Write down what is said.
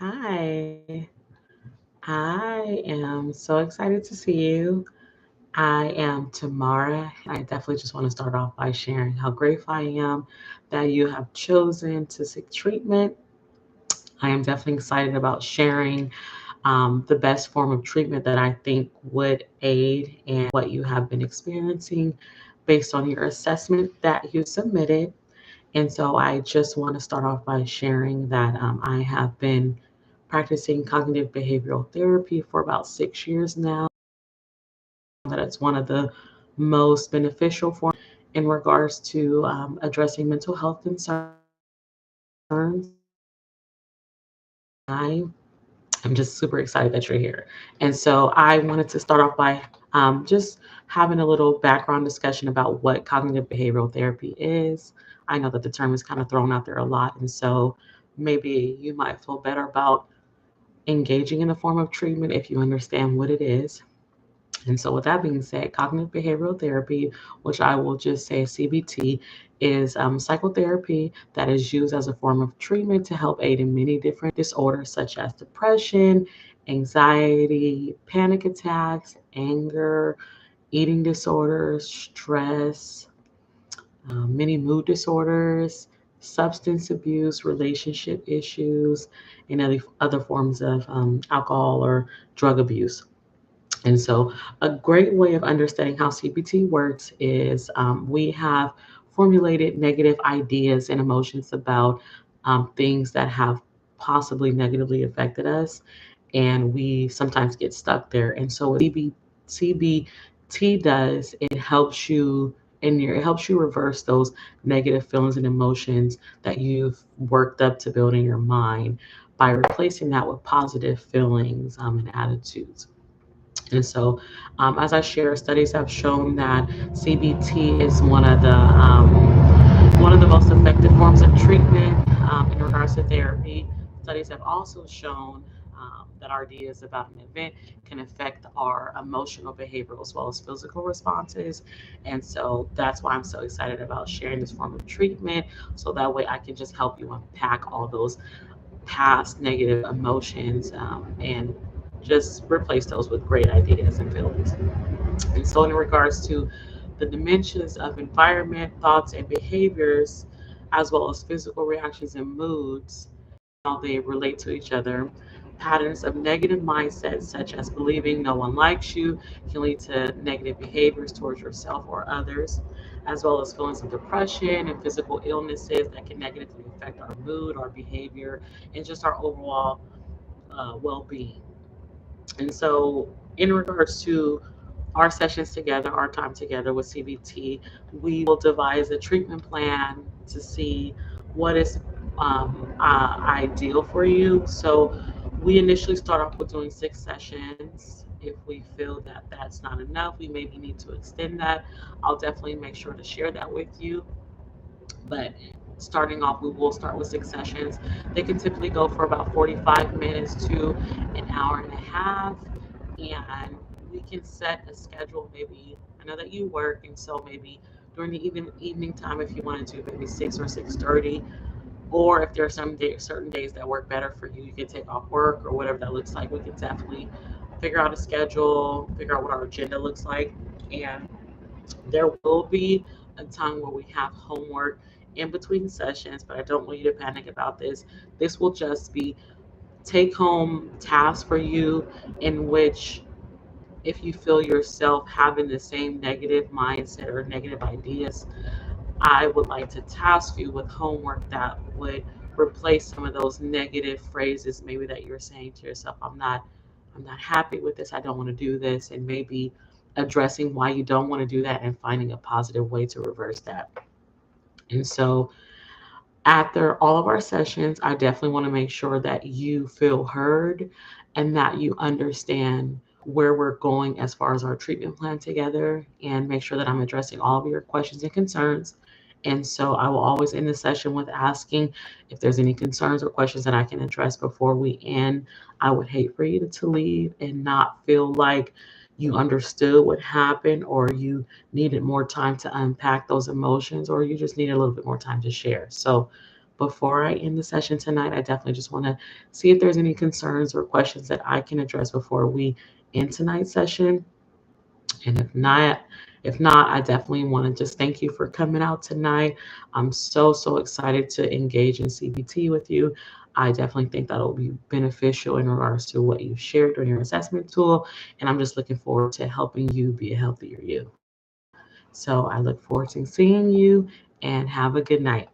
Hi, I am so excited to see you. I am Tamara. I definitely just want to start off by sharing how grateful I am that you have chosen to seek treatment. I am definitely excited about sharing the best form of treatment that I think would aid in what you have been experiencing based on your assessment that you submitted. And so I just want to start off by sharing that I have been practicing cognitive behavioral therapy for about 6 years now. That it's one of the most beneficial forms in regards to addressing mental health concerns. I am just super excited that you're here. And so I wanted to start off by just having a little background discussion about what cognitive behavioral therapy is. I know that the term is kind of thrown out there a lot. And so maybe you might feel better about engaging in a form of treatment if you understand what it is. And so, with that being said, cognitive behavioral therapy, which I will just say CBT, is psychotherapy that is used as a form of treatment to help aid in many different disorders such as depression, anxiety, panic attacks, anger, eating disorders, stress, many mood disorders, substance abuse, relationship issues, and other forms of alcohol or drug abuse. And so, a great way of understanding how CBT works is we have formulated negative ideas and emotions about things that have possibly negatively affected us, and we sometimes get stuck there. And so, what CBT does, it helps you reverse those negative feelings and emotions that you've worked up to build in your mind by replacing that with positive feelings and attitudes. And so, as I share, studies have shown that CBT is one of the most effective forms of treatment in regards to therapy. Studies have also shown that our ideas about an event can affect our emotional, behavioral, as well as physical responses. And so that's why I'm so excited about sharing this form of treatment. So that way I can just help you unpack all those past negative emotions and just replace those with great ideas and feelings. And so, in regards to the dimensions of environment, thoughts, and behaviors, as well as physical reactions and moods, how they relate to each other. Patterns of negative mindsets, such as believing no one likes you, can lead to negative behaviors towards yourself or others, as well as feelings of depression and physical illnesses that can negatively affect our mood, our behavior, and just our overall well being. And so, in regards to our sessions together, our time together with CBT, we will devise a treatment plan to see what is ideal for you. So, we initially start off with doing 6 sessions. If we feel that that's not enough, we maybe need to extend that. I'll definitely make sure to share that with you. But starting off, we will start with 6 sessions. They can typically go for about 45 minutes to an hour and a half. And we can set a schedule. Maybe I know that you work, and so maybe during the evening time, if you wanted to, maybe 6 or 6:30, or if there are certain days that work better for you, you can take off work or whatever that looks like. We can definitely figure out a schedule, figure out what our agenda looks like, and there will be a time where we have homework in between sessions, but I don't want you to panic about this. This will just be take home tasks for you in which if you feel yourself having the same negative mindset or negative ideas, I would like to task you with homework that would replace some of those negative phrases maybe that you're saying to yourself, I'm not happy with this, I don't want to do this, and maybe addressing why you don't want to do that and finding a positive way to reverse that. And so after all of our sessions, I definitely want to make sure that you feel heard and that you understand where we're going as far as our treatment plan together and make sure that I'm addressing all of your questions and concerns. And so I will always end the session with asking if there's any concerns or questions that I can address before we end. I would hate for you to leave and not feel like you understood what happened or you needed more time to unpack those emotions or you just needed a little bit more time to share. So before I end the session tonight, I definitely just want to see if there's any concerns or questions that I can address before we end tonight's session. And if not, I definitely want to just thank you for coming out tonight. I'm so excited to engage in CBT with you. I definitely think that'll be beneficial in regards to what you've shared during your assessment tool. And I'm just looking forward to helping you be a healthier you. So I look forward to seeing you and have a good night.